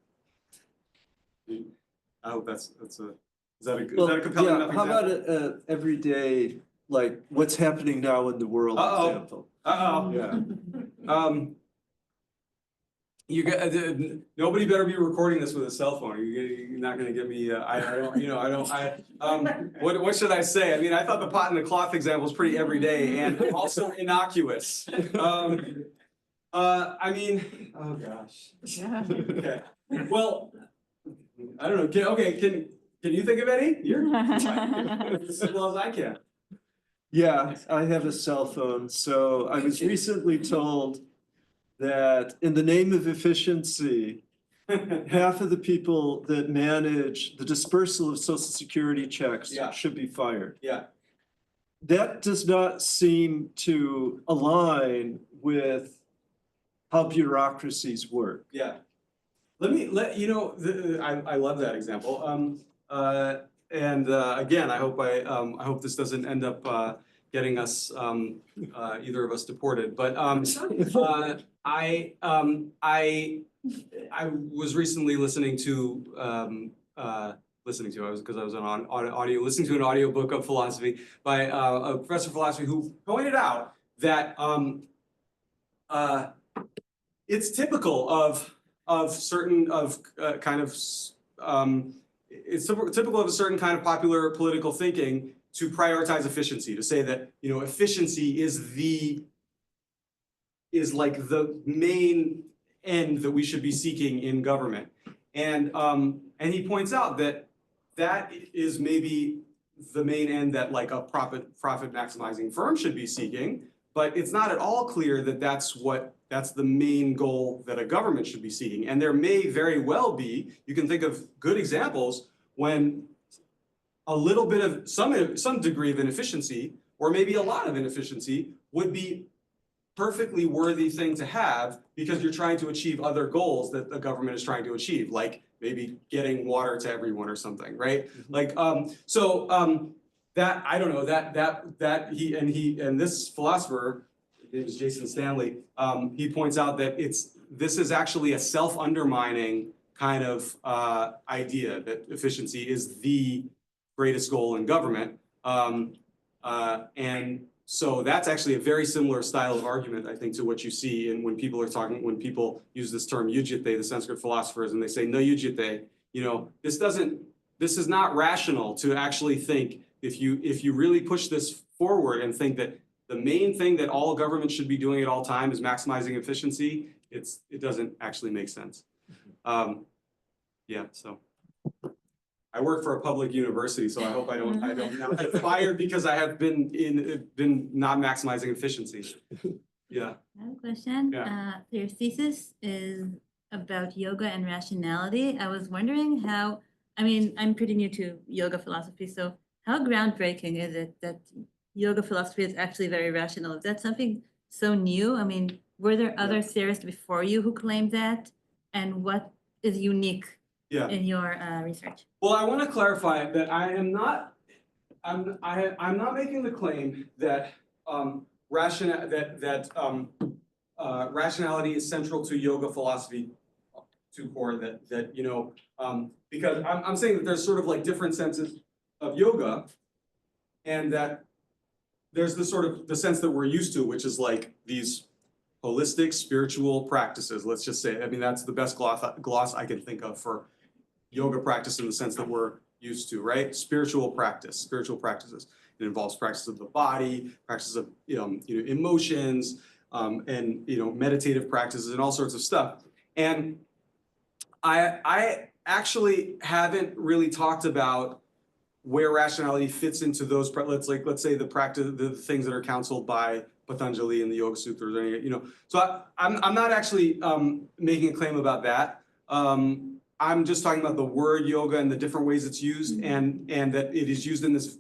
I hope that's a. Is that a compelling enough example? How about a everyday, like what's happening now in the world example? Yeah. Nobody better be recording this with a cell phone. You're not going to get me. What should I say? I mean, I thought the pot and the cloth example was pretty everyday and also innocuous. Oh gosh. Okay. Well, I don't know. Can you think of any? You're as well as I can. Yeah, I have a cell phone. So I was recently told that in the name of efficiency, half of the people that manage the dispersal of Social Security checks should be fired. Yeah. That does not seem to align with how bureaucracies work. Yeah. I love that example. Again, I hope this doesn't end up getting us either of us deported. But I was recently listening to listening to an audiobook of philosophy by a professor of philosophy who pointed out that it's typical it's typical of a certain kind of popular political thinking to prioritize efficiency, to say that efficiency is like the main end that we should be seeking in government, and he points out that is maybe the main end that like a profit maximizing firm should be seeking, but it's not at all clear that that's the main goal that a government should be seeking. And there may very well be, you can think of good examples when a little bit of some degree of inefficiency, or maybe a lot of inefficiency, would be perfectly worthy thing to have because you're trying to achieve other goals that the government is trying to achieve, like maybe getting water to everyone or something, right? Like, that, I don't know, and this philosopher, it was Jason Stanley, he points out that this is actually a self-undermining kind of idea that efficiency is the greatest goal in government. And so that's actually a very similar style of argument, I think, to what you see in when people use this term yujite, the Sanskrit philosophers, and they say no yujite, this is not rational to actually think, if you really push this forward and think that the main thing that all government should be doing at all time is maximizing efficiency, it doesn't actually make sense. Yeah, so. I work for a public university, so I hope I don't now get fired because I have been not maximizing efficiency. Yeah. I have a question. Yeah. Your thesis is about yoga and rationality. I was wondering how, I'm pretty new to yoga philosophy, so how groundbreaking is it that yoga philosophy is actually very rational? Is that something so new? Were there other theorists before you who claimed that? And what is unique in your research? Well, I want to clarify that I'm not making the claim that rationality is central to yoga philosophy to core, because I'm saying that there's sort of like different senses of yoga, and that there's the sense that we're used to, which is like these holistic spiritual practices. Let's just say, that's the best gloss I can think of for yoga practice in the sense that we're used to, right? Spiritual practices. It involves practice of the body, practice of emotions, and meditative practices and all sorts of stuff. And I actually haven't really talked about where rationality fits into those. Let's say the things that are counseled by Patanjali in the Yoga Sutras, So I'm not actually making a claim about that. I'm just talking about the word yoga and the different ways it's used, and that it is used in this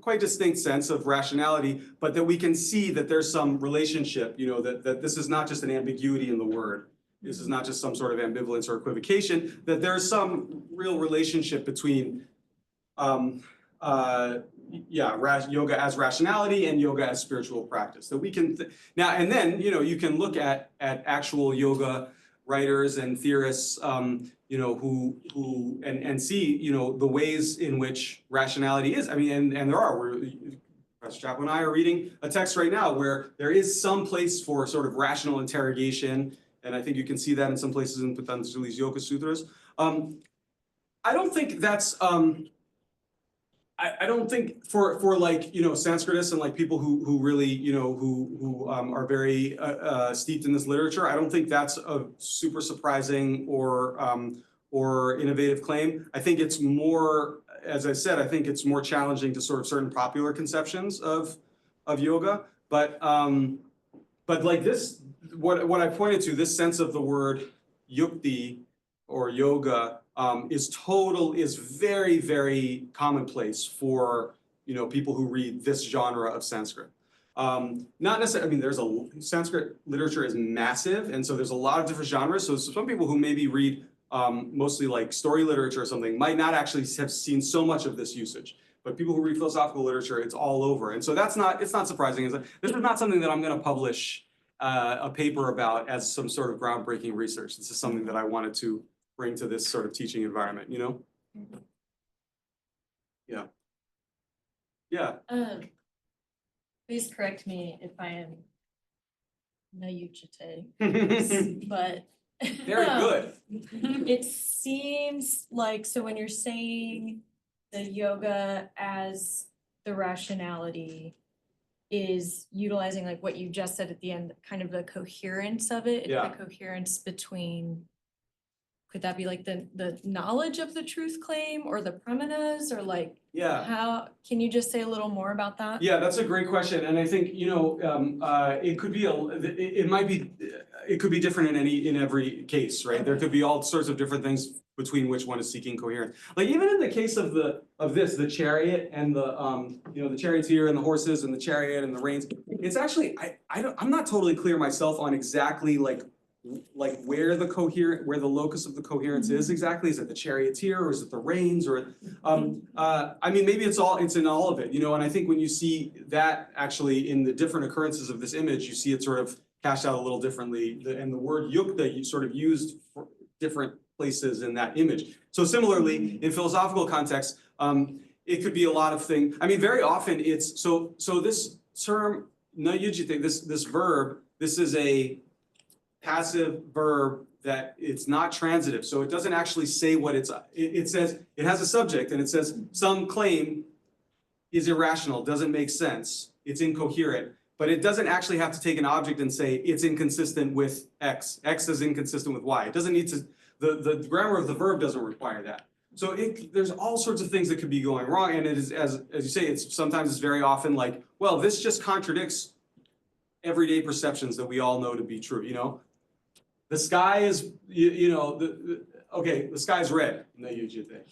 quite distinct sense of rationality, but that we can see that there's some relationship, that this is not just an ambiguity in the word. This is not just some sort of ambivalence or equivocation, that there's some real relationship between yoga as rationality and yoga as spiritual practice. That we can now and then, you can look at actual yoga writers and theorists, who see, the ways in which rationality is. And there are. Professor Chaplin and I are reading a text right now where there is some place for sort of rational interrogation, and I think you can see that in some places in Patanjali's Yoga Sutras. I don't think that's. I don't think for Sanskritists and like people who really who are very steeped in this literature, I don't think that's a super surprising or innovative claim. I think it's more, as I said, I think it's more challenging to sort of certain popular conceptions of yoga. But like this, what I pointed to, this sense of the word yukti or yoga is very, very commonplace for people who read this genre of Sanskrit. Not necessarily. Sanskrit literature is massive, and so there's a lot of different genres. So some people who maybe read mostly like story literature or something might not actually have seen so much of this usage. But people who read philosophical literature, it's all over, and so it's not surprising. This is not something that I'm going to publish a paper about as some sort of groundbreaking research. This is something that I wanted to bring to this sort of teaching environment, Yeah. Yeah. Please correct me if I am naivete, but Very good. it seems like, so when you're saying the yoga as the rationality is utilizing like what you just said at the end, kind of the coherence of it, Yeah. the coherence between could that be like the knowledge of the truth claim or the premises or like Yeah. how, can you just say a little more about that? Yeah, that's a great question, and I think, it could be it could be different in every case, right? There could be all sorts of different things between which one is seeking coherence. Like even in the case of the chariot and the charioteer and the horses and the chariot and the reins, it's actually, I'm not totally clear myself on exactly like where the locus of the coherence is exactly. Is it the charioteer or is it the reins or I mean maybe it's in all of it, and I think when you see that actually in the different occurrences of this image, you see it sort of cashed out a little differently, and the word yukta you sort of used for different places in that image. So similarly, in philosophical context, it could be a lot of things. I mean, very often it's so this term na yujite, this verb, this is a passive verb that it's not transitive, so it doesn't actually say what it says. It has a subject and it says some claim is irrational, doesn't make sense, it's incoherent, but it doesn't actually have to take an object and say it's inconsistent with X. X is inconsistent with Y. It doesn't need to, the grammar of the verb doesn't require that. So there's all sorts of things that could be going wrong, and it is, as you say, it's very often like, well, this just contradicts everyday perceptions that we all know to be true, The sky is, okay, the sky's red. No, you think.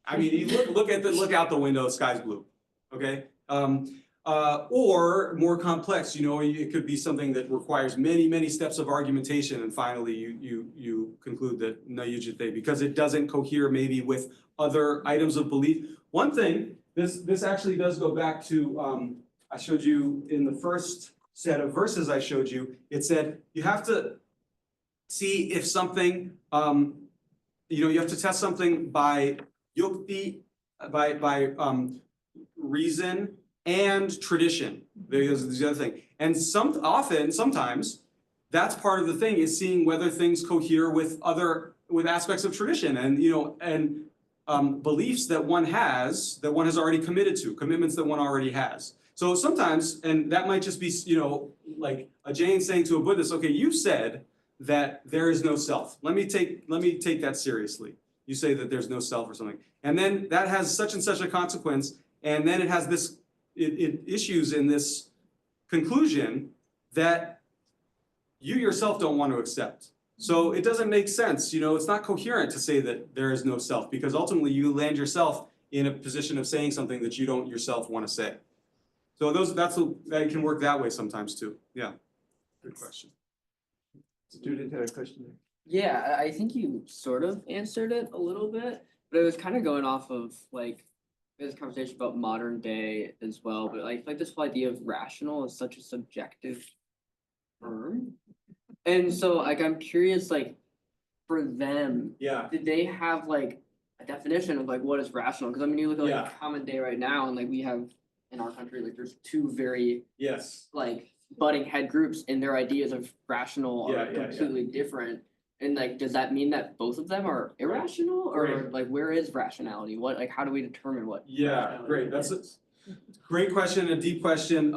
I mean, you look out the window, the sky's blue. Okay, or more complex. It could be something that requires many steps of argumentation, and finally you conclude that no yujite because it doesn't cohere maybe with other items of belief. One thing, this actually does go back to I showed you in the first set of verses I showed you. It said you have to see if something, you have to test something by yukti, by reason and tradition. There's the other thing. And sometimes, that's part of the thing, is seeing whether things cohere with aspects of tradition and beliefs that one has already committed to, commitments that one already has. So sometimes, and that might just be, like a Jain saying to a Buddhist, okay, you said that there is no self. Let me take that seriously. You say that there's no self or something. And then that has such and such a consequence, and then it has this, it issues in this conclusion that you yourself don't want to accept. So it doesn't make sense, it's not coherent to say that there is no self, because ultimately you land yourself in a position of saying something that you don't yourself want to say. So that can work that way sometimes too. Yeah, good question. Judith had a question there. Yeah, I think you sort of answered it a little bit, but it was kind of going off of like this conversation about modern day as well. But like this whole idea of rational is such a subjective term, and so like I'm curious, like for them, Yeah. did they have like a definition of like what is rational? Because I mean, you look at like common day right now, and like we have in our country, like there's two very like butting head groups, and their ideas of rational are completely different. And like, does that mean that both of them are irrational, or like where is rationality? How do we determine what? Yeah, great. That's a great question, a deep question.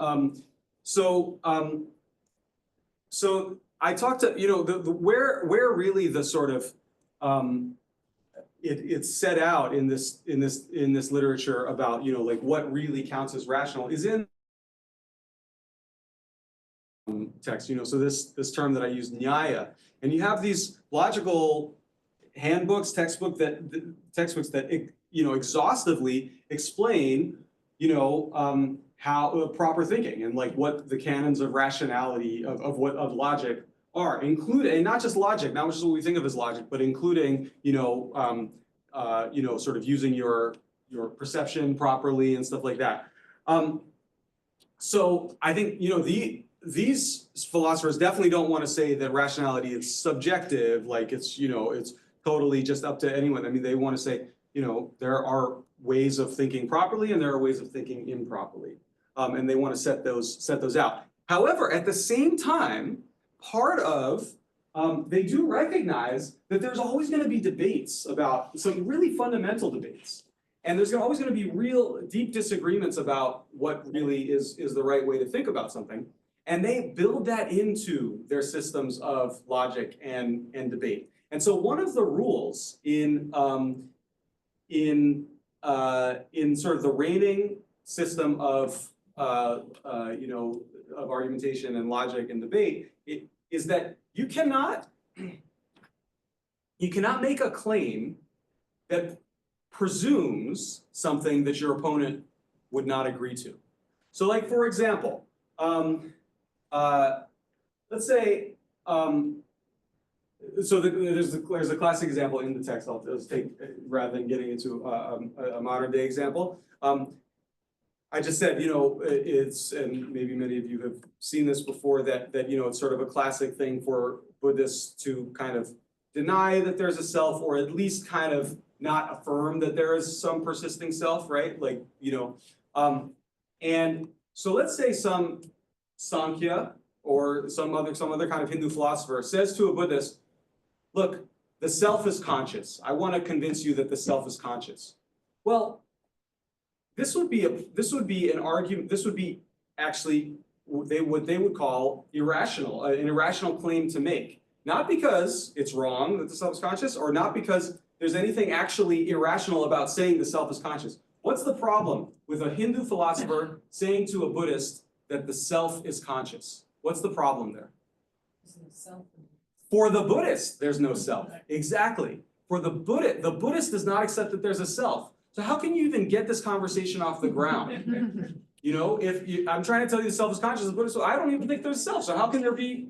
So I talked to where really the sort of it's set out in this literature about like what really counts as rational is in text. So this term that I use, nyaya, and you have these logical handbooks, textbooks that exhaustively explain how proper thinking and like what the canons of rationality of logic are, including, and not just logic, not just what we think of as logic, but including sort of using your perception properly and stuff like that. So I think these philosophers definitely don't want to say that rationality is subjective, like it's totally just up to anyone. I mean, they want to say there are ways of thinking properly and there are ways of thinking improperly, and they want to set those out. However, at the same time, part of they do recognize that there's always going to be debates about some really fundamental debates. And there's always going to be real deep disagreements about what really is the right way to think about something. And they build that into their systems of logic and debate. And so one of the rules in sort of the reigning system of of argumentation and logic and debate is that you cannot make a claim that presumes something that your opponent would not agree to. So, like, for example, let's say, there's a classic example in the text. I'll just take, rather than getting into a modern day example. I just said, it's, and maybe many of you have seen this before, that it's sort of a classic thing for Buddhists to kind of deny that there's a self, or at least kind of not affirm that there is some persisting self, right? Like, and so let's say some Sankhya or some other kind of Hindu philosopher says to a Buddhist, look, the self is conscious. I want to convince you that the self is conscious. Well, this would be an argument. This would be actually they would call irrational, an irrational claim to make. Not because it's wrong that the self is conscious, or not because there's anything actually irrational about saying the self is conscious. What's the problem with a Hindu philosopher saying to a Buddhist that the self is conscious? What's the problem there? For the Buddhist, there's no self. Exactly. For the Buddhist does not accept that there's a self. So how can you even get this conversation off the ground? I'm trying to tell you the self is conscious as a Buddhist, so I don't even think there's self. So how can it be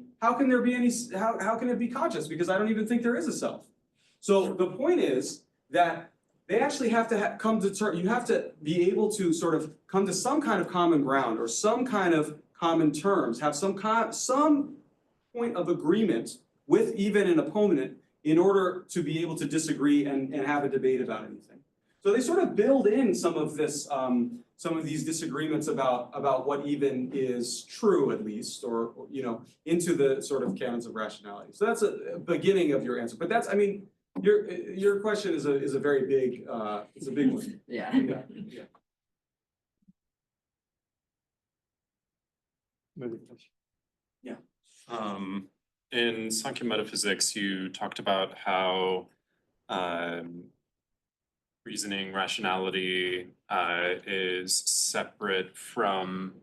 conscious? Because I don't even think there is a self. So the point is that they actually have to come to terms. You have to be able to sort of come to some kind of common ground, or some kind of common terms, have some point of agreement with even an opponent in order to be able to disagree and have a debate about anything. So they sort of build in some of this, some of these disagreements about what even is true, at least, or into the sort of canons of rationality. So that's a beginning of your answer. But that's, I mean, your question is a very big, it's a big one. Yeah. Yeah. Yeah. In Sankhya metaphysics, you talked about how reasoning, rationality is separate from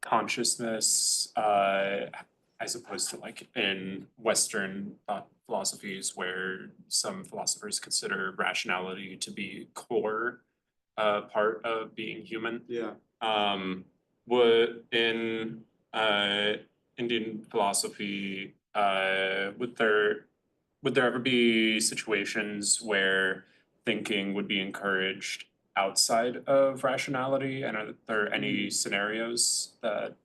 consciousness, as opposed to like in Western thought philosophies, where some philosophers consider rationality to be core part of being human. Yeah. Would in Indian philosophy, would there ever be situations where thinking would be encouraged outside of rationality? And are there any scenarios that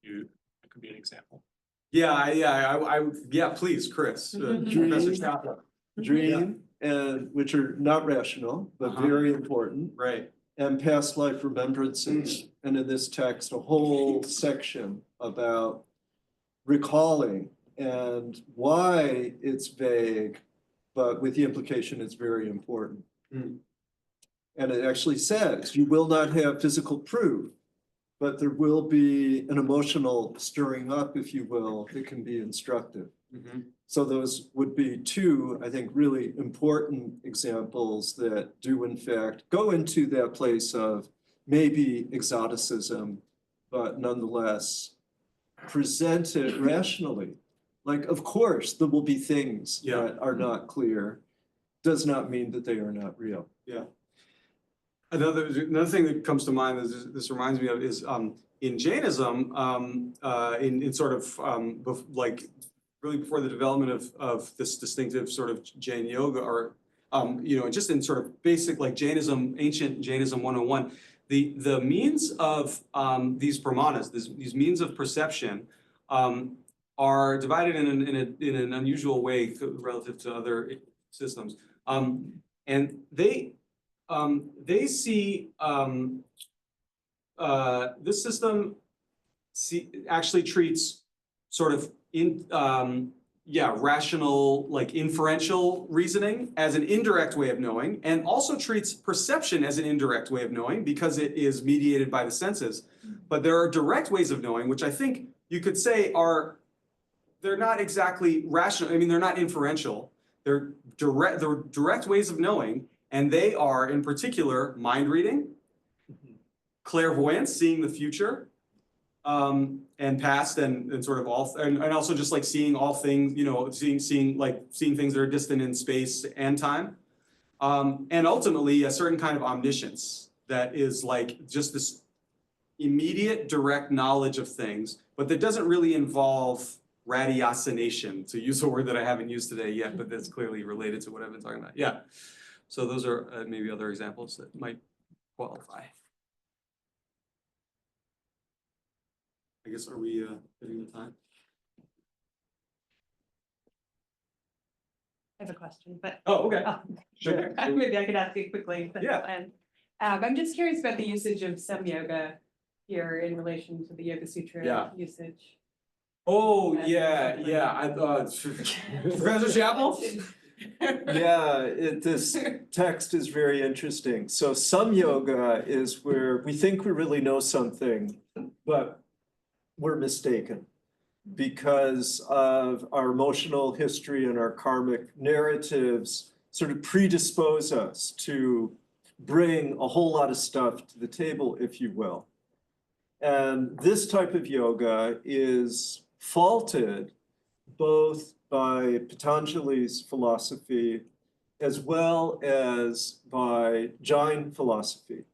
it could be an example? Yeah, please, Chris. Professor Chapa. Dream, and which are not rational, but very important. Right. And past life remembrances. And in this text, a whole section about recalling and why it's vague, but with the implication it's very important. Mm. And it actually says, you will not have physical proof, but there will be an emotional stirring up, if you will, that can be instructive. Mm-hmm. So those would be two, I think, really important examples that do in fact go into that place of maybe exoticism, but nonetheless present it rationally. Like, of course, there will be things that are not clear. Does not mean that they are not real. Yeah. Another thing that comes to mind that this reminds me of is in Jainism, in sort of like really before the development of this distinctive sort of Jain yoga, or just in sort of basic like Jainism, ancient Jainism 101, the means of these pramanas, these means of perception, are divided in an unusual way relative to other systems, and they see this system actually treats sort of rational, like inferential reasoning as an indirect way of knowing, and also treats perception as an indirect way of knowing because it is mediated by the senses. But there are direct ways of knowing, which I think you could say they're not exactly rational. I mean, they're not inferential. They're direct ways of knowing, and they are in particular mind reading, clairvoyance, seeing the future, and past and sort of all, and also just like seeing all things, you know, seeing things that are distant in space and time. And ultimately a certain kind of omniscience that is like just this immediate direct knowledge of things, but that doesn't really involve ratiocination, to use a word that I haven't used today yet, but that's clearly related to what I've been talking about. Yeah. So those are maybe other examples that might qualify. I guess, are we hitting the time? I have a question, but Oh, okay. sure. Maybe I could ask you quickly. Yeah. And I'm just curious about the usage of some yoga here in relation to the Yoga Sutra Yeah. usage. Oh, yeah. I Professor Chapel? Yeah, this text is very interesting. So some yoga is where we think we really know something, but we're mistaken because of our emotional history and our karmic narratives sort of predispose us to bring a whole lot of stuff to the table, if you will. And this type of yoga is faulted both by Patanjali's philosophy as well as by Jain philosophy.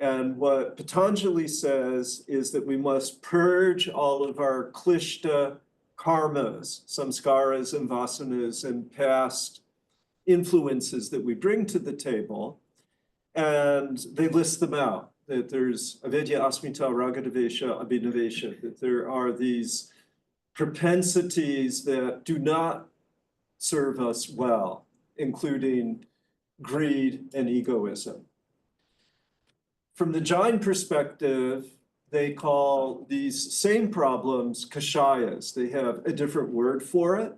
And what Patanjali says is that we must purge all of our klishta karmas, samskaras and vasanas and past influences that we bring to the table. And they list them out, that there's avidya, asmita, ragadavesha, abhinavesha, that there are these propensities that do not serve us well, including greed and egoism. From the Jain perspective, they call these same problems kashayas. They have a different word for it,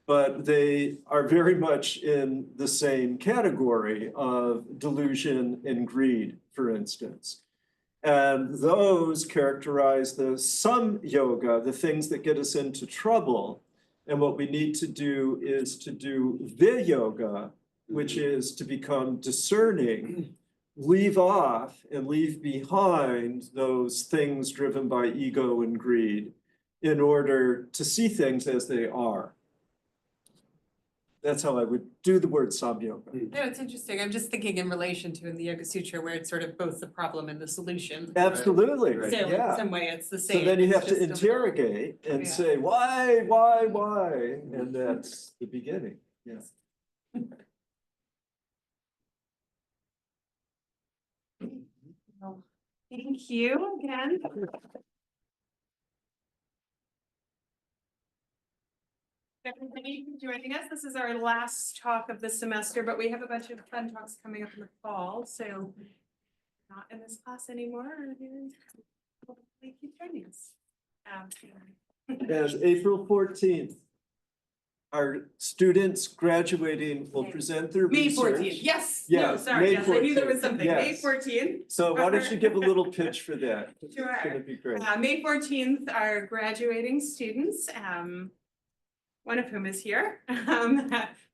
but they are very much in the same category of delusion and greed, for instance. And those characterize the some yoga, the things that get us into trouble. And what we need to do is to do viyoga, which is to become discerning, leave off and leave behind those things driven by ego and greed in order to see things as they are. That's how I would do the word samyoga. No, it's interesting. I'm just thinking in relation to in the Yoga Sutra where it's sort of both the problem and the solution. Absolutely, So yeah. in some way it's the same. So then you it's have to just a little- interrogate and Yeah. say, why? And that's the beginning, yes. Well, thank you again. Everybody for joining us. This is our last talk of the semester, but we have a bunch of fun talks coming up in the fall, so not in this class anymore. Hopefully keep joining us. And April 14th, our students graduating will present their May research. 14th, yes, Yeah, no, sorry, May yes, I knew there was 14th, something, May yes. 14th. So why don't you give a little pitch for that? Sure. It's gonna be great. May 14th, our graduating students, one of whom is here,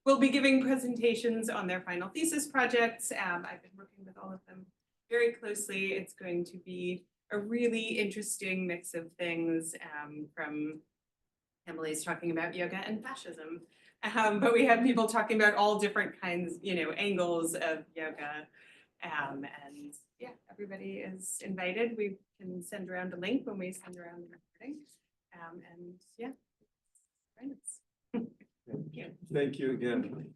will be giving presentations on their final thesis projects. I've been working with all of them very closely. It's going to be a really interesting mix of things, from Emily's talking about yoga and fascism. But we have people talking about all different kinds, angles of yoga. And yeah, everybody is invited. We can send around a link when we send around the recording. And yeah, join us. Thank you. Thank you again.